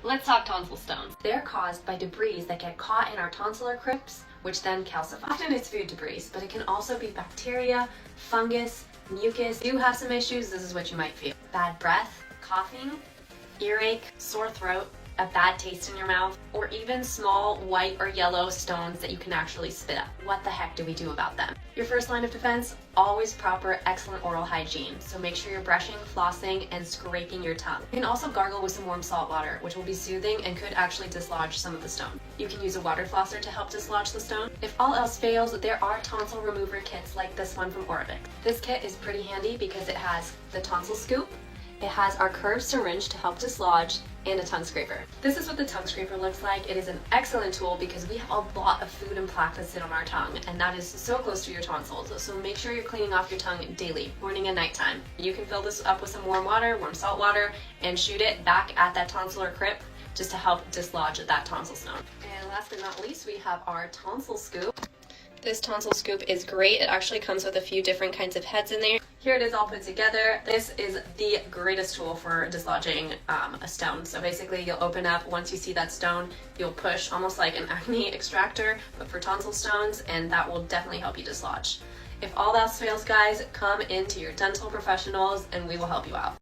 Let's talk tonsil stones. They're caused by debris that get caught in our tonsillar crypts, which then calcify. Often it's food debris, but it can also be bacteria, fungus, mucus. If you have some issues, this is what you might feel. Bad breath, coughing, earache, sore throat, a bad taste in your mouth, or even small white or yellow stones that you can actually spit up. What the heck do we do about them? Your first line of defense, always proper, excellent oral hygiene. So make sure you're brushing, flossing, and scraping your tongue. You can also gargle with some warm salt water, which will be soothing and could actually dislodge some of the stone. You can use a water flosser to help dislodge the stone. If all else fails, there are tonsil remover kits like this one from Oravix. This kit is pretty handy because it has the tonsil scoop, it has our curved syringe to help dislodge, and a tongue scraper. This is what the tongue scraper looks like. It is an excellent tool because we have a lot of food and plaque that sit on our tongue, and that is so close to your tonsils. So make sure you're cleaning off your tongue daily, morning and nighttime. You can fill this up with some warm water, warm salt water, and shoot it back at that tonsillar crypt just to help dislodge that tonsil stone. And last but not least, we have our tonsil scoop. This tonsil scoop is great. It actually comes with a few different kinds of heads in there. Here it is all put together. This is the greatest tool for dislodging a stone. So basically you'll open up, once you see that stone, you'll push almost like an acne extractor, but for tonsil stones, and that will definitely help you dislodge. If all else fails, guys, come into your dental professionals and we will help you out.